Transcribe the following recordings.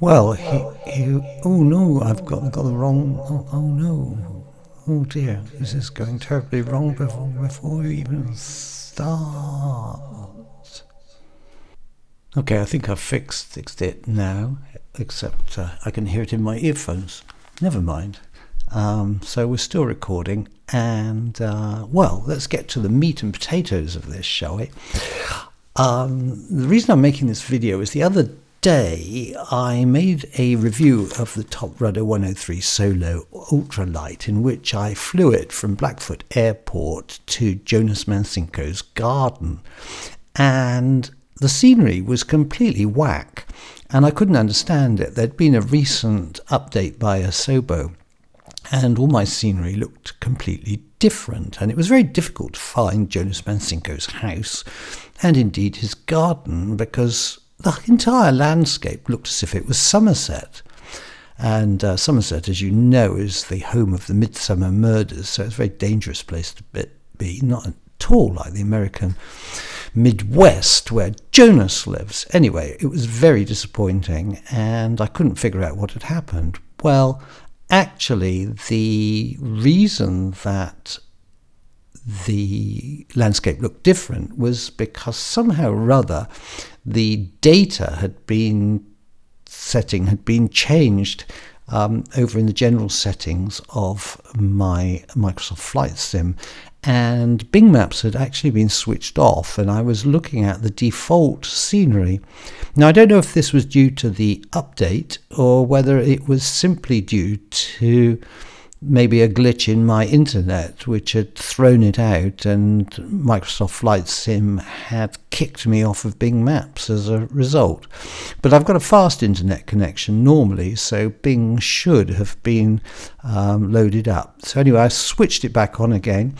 Well, oh no, I've got the wrong. Oh no, oh dear, this is going terribly wrong before we even start. Okay, I think I've fixed it now, except I can hear it in my earphones. Never mind. So we're still recording, and well, let's get to the meat and potatoes of this, shall we? The reason I'm making this video is the other day I made a review of the Top Rudder 103 Solo Ultralight, in which I flew it from Blackfoot Airport to Jonas Marcinko's garden, and the scenery was completely whack, and I couldn't understand it. There'd been a recent update by Asob, and all my scenery looked completely different, and it was very difficult to find Jonas Marcinko's house, and indeed his garden, because the entire landscape looked as if it was Somerset. And Somerset, as you know, is the home of the Midsummer Murders, so it's a very dangerous place to be, not at all like the American Midwest where Jonas lives. Anyway, it was very disappointing, and I couldn't figure out what had happened. Well, actually, the reason that the landscape looked different was because somehow or other the data had been changed over in the general settings of my Microsoft Flight Sim, and Bing Maps had actually been switched off, and I was looking at the default scenery. Now, I don't know if this was due to the update or whether it was simply due to maybe a glitch in my internet which had thrown it out, and Microsoft Flight Sim had kicked me off of Bing Maps as a result. But I've got a fast internet connection normally, so Bing should have been loaded up. So anyway, I switched it back on again,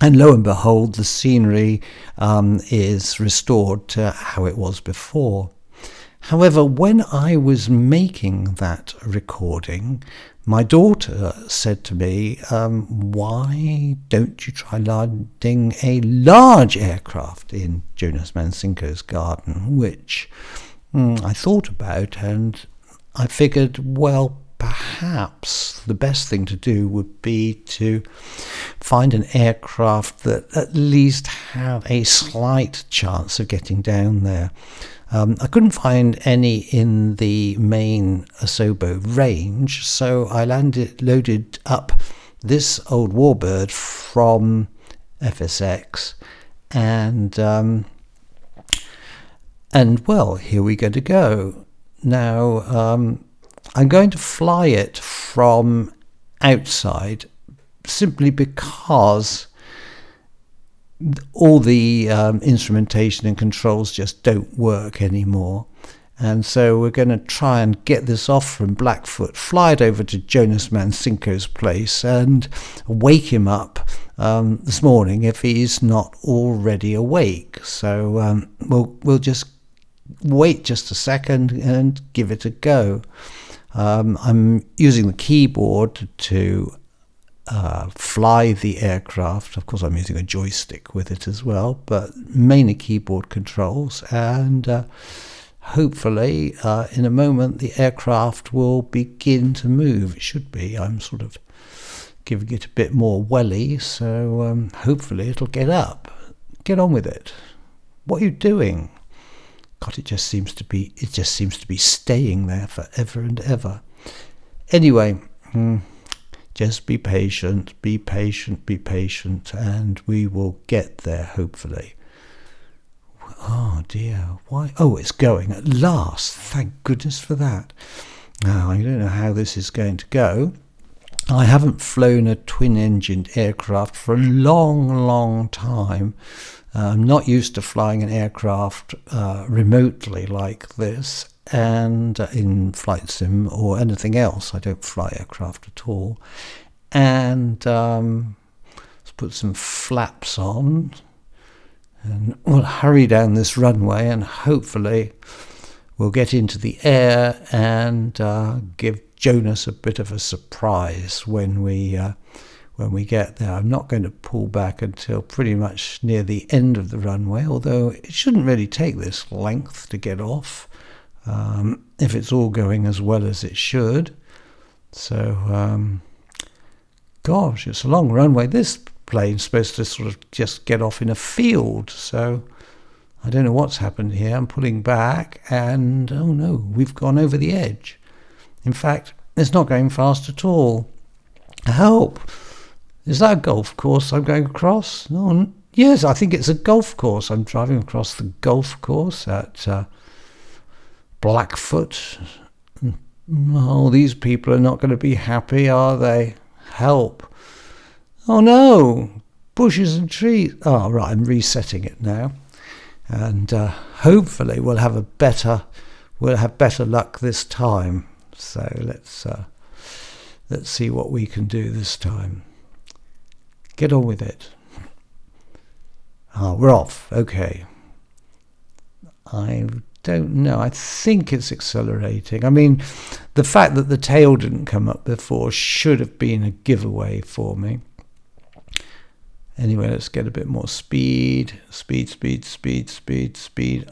and lo and behold, the scenery is restored to how it was before. However, when I was making that recording, my daughter said to me, why don't you try landing a large aircraft in Jonas Marcinko's garden, which I thought about, and I figured, well, perhaps the best thing to do would be to find an aircraft that at least had a slight chance of getting down there. I couldn't find any in the main Asob range, so I loaded up this old warbird from FSX, and well, here we go to go. Now, I'm going to fly it from outside simply because all the instrumentation and controls just don't work anymore. And so we're going to try and get this off from Blackfoot, fly it over to Jonas Marcinko's place, and wake him up this morning if he's not already awake. So we'll just wait just a second and give it a go. I'm using the keyboard to fly the aircraft. Of course, I'm using a joystick with it as well, but mainly keyboard controls, and hopefully in a moment the aircraft will begin to move. It should be. I'm sort of giving it a bit more welly, so hopefully it'll get up. Get on with it. What are you doing? God, it just seems to be staying there forever and ever. Anyway, just be patient, and we will get there, hopefully. Oh dear, why? Oh, it's going at last. Thank goodness for that. Now, I don't know how this is going to go. I haven't flown a twin-engined aircraft for a long time. I'm not used to flying an aircraft remotely like this, and in Flight Sim or anything else. I don't fly aircraft at all. And let's put some flaps on, and we'll hurry down this runway, and hopefully we'll get into the air and give Jonas a bit of a surprise when we get there. I'm not going to pull back until pretty much near the end of the runway, although it shouldn't really take this length to get off. if it's all going as well as it should. So, gosh, it's a long runway. This plane's supposed to sort of just get off in a field, so I don't know what's happened here. I'm pulling back, and oh no, we've gone over the edge. In fact, it's not going fast at all. Help! Is that a golf course I'm going across? Oh, yes, I think it's a golf course. I'm driving across the golf course at Blackfoot. Oh, these people are not going to be happy, are they? Help. Oh no, bushes and trees. Oh, right, I'm resetting it now. And hopefully we'll have better luck this time. So let's see what we can do this time. Get on with it. Oh, we're off. Okay. I don't know. I think it's accelerating. I mean, the fact that the tail didn't come up before should have been a giveaway for me. Anyway, let's get a bit more speed. Speed.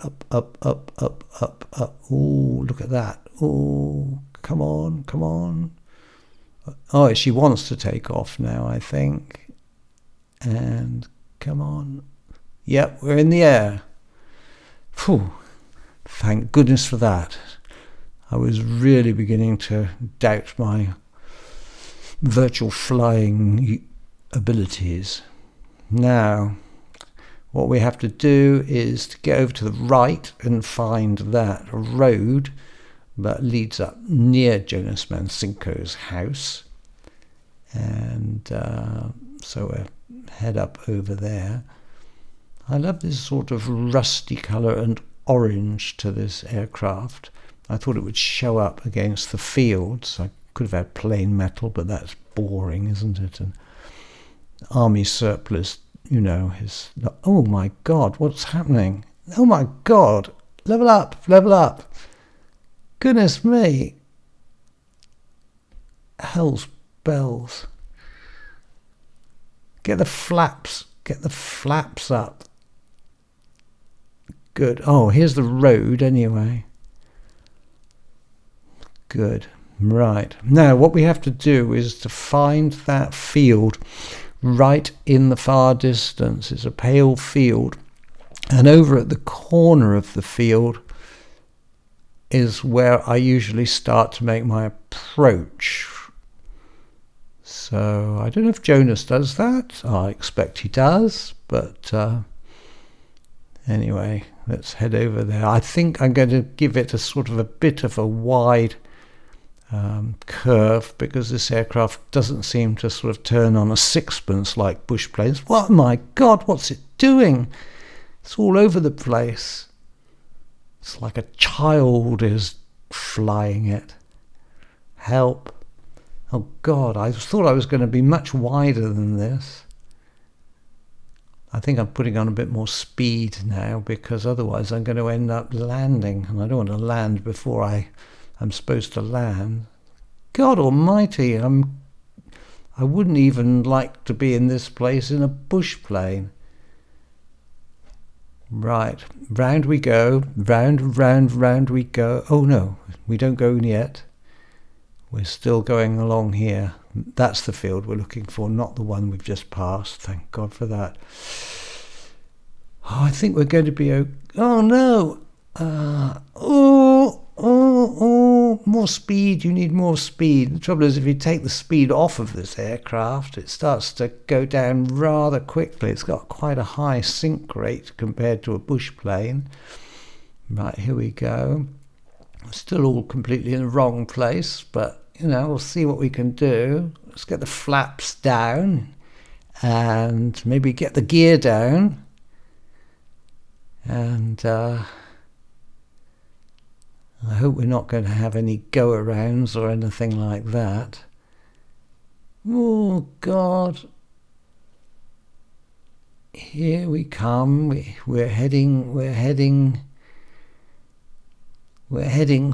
Up. Oh, look at that. Oh, come on. Oh, she wants to take off now, I think. And come on. Yep, we're in the air. Phew. Thank goodness for that. I was really beginning to doubt my virtual flying abilities. Now, what we have to do is to get over to the right and find that road that leads up near Jonas Marcinko's house. And so we'll head up over there. I love this sort of rusty colour and orange to this aircraft. I thought it would show up against the fields. I could have had plain metal, but that's boring, isn't it? And army surplus, you know, is... Oh my God, what's happening? Oh my God, level up. Goodness me. Hell's bells. Get the flaps up. Good. Oh, here's the road anyway. Good. Right. Now what we have to do is to find that field right in the far distance. It's a pale field, and over at the corner of the field is where I usually start to make my approach. So I don't know if Jonas does that. I expect he does, but anyway, let's head over there. I think I'm going to give it a sort of a bit of a wide curve, because this aircraft doesn't seem to sort of turn on a sixpence like bush planes. Oh my God, what's it doing? It's all over the place. It's like a child is flying it. Help. Oh God, I thought I was going to be much wider than this. I think I'm putting on a bit more speed now, because otherwise I'm going to end up landing, and I don't want to land before I'm supposed to land. God almighty, I wouldn't even like to be in this place in a bush plane. Right, round we go, round we go. Oh no, we don't go yet. We're still going along here. That's the field we're looking for, not the one we've just passed. Thank God for that. Oh, I think we're going to be... Oh no! More speed. You need more speed. The trouble is, if you take the speed off of this aircraft, it starts to go down rather quickly. It's got quite a high sink rate compared to a bush plane. Right, here we go. Still all completely in the wrong place, but you know, we'll see what we can do. Let's get the flaps down and maybe get the gear down, and I hope we're not going to have any go-arounds or anything like that. Oh God, here we come. We're heading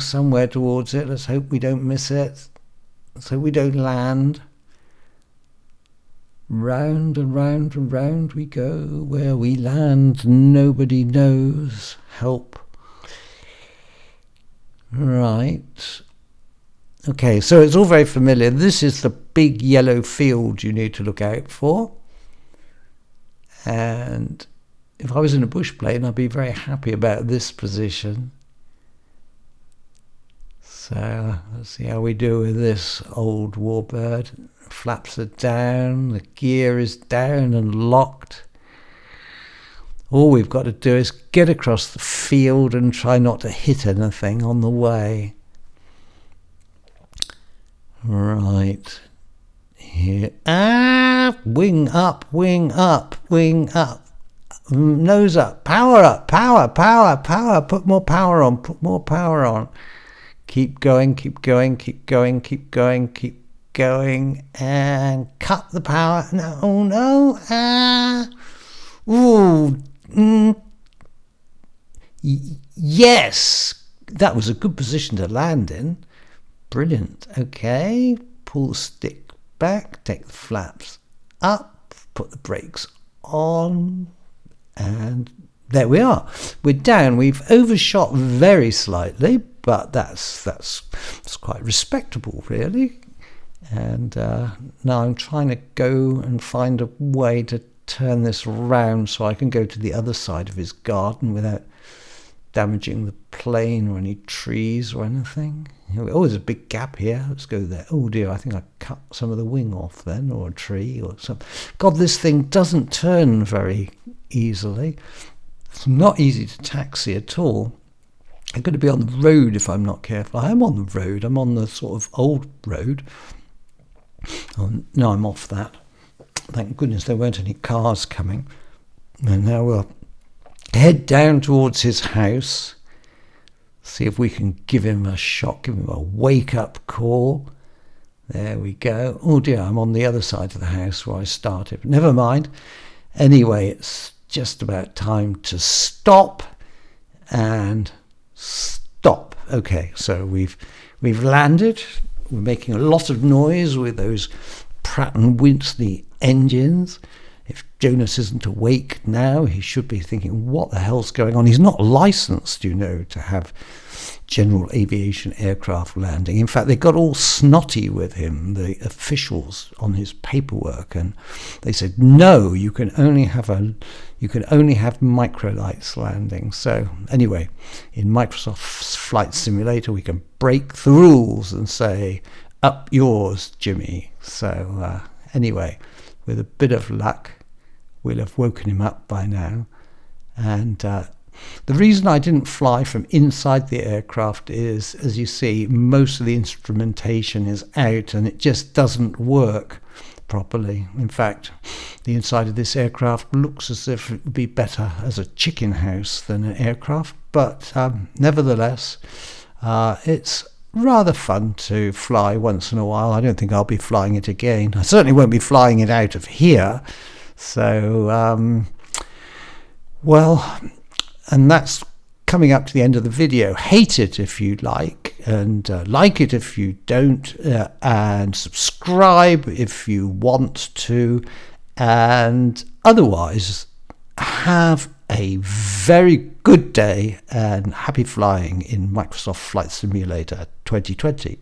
somewhere towards it. Let's hope we don't miss it. Let's hope we don't land. Round and round and round we go. Where we land, nobody knows. Help. Right. Okay, so it's all very familiar. This is the big yellow field you need to look out for. And if I was in a bush plane, I'd be very happy about this position. So let's see how we do with this old warbird. Flaps are down, the gear is down and locked. All we've got to do is get across the field and try not to hit anything on the way. Right. Here. Wing up, wing up, wing up. Nose up, power, power. Put more power on, put more power on. Keep going, keep going, keep going, keep going, keep going. And cut the power. No, oh no. Yes, that was a good position to land in. Brilliant. Okay, pull the stick back, take the flaps up, put the brakes on, and there we are. We're down. We've overshot very slightly, but that's quite respectable, really. And now I'm trying to go and find a way to turn this round so I can go to the other side of his garden without damaging the plane or any trees or anything. Oh, there's a big gap here. Let's go there. Oh dear, I think I cut some of the wing off then, or a tree or something. God, this thing doesn't turn very easily. It's not easy to taxi at all. I'm going to be on the road if I'm not careful. I am on the road. I'm on the sort of old road. Oh, no, I'm off that. Thank goodness there weren't any cars coming. And now we'll head down towards his house, see if we can give him a shock, give him a wake-up call. There we go. Oh dear, I'm on the other side of the house where I started, but never mind. Anyway, it's just about time to stop and stop. Okay, so we've landed. We're making a lot of noise with those Pratt and Whitney engines. If Jonas isn't awake now, he should be thinking, what the hell's going on? He's not licensed, you know, to have general aviation aircraft landing. In fact, they got all snotty with him, the officials, on his paperwork, and they said, no, you can only have microlights landing. So anyway, in Microsoft's Flight Simulator, we can break the rules and say, up yours, Jimmy. So anyway, with a bit of luck, we'll have woken him up by now. And the reason I didn't fly from inside the aircraft is, as you see, most of the instrumentation is out and it just doesn't work properly. In fact, the inside of this aircraft looks as if it would be better as a chicken house than an aircraft. But nevertheless, it's rather fun to fly once in a while. I don't think I'll be flying it again. I certainly won't be flying it out of here. So, well, and that's coming up to the end of the video. Hate it if you like, and like it if you don't, and subscribe if you want to, and otherwise have a very good day and happy flying in Microsoft Flight Simulator 2020.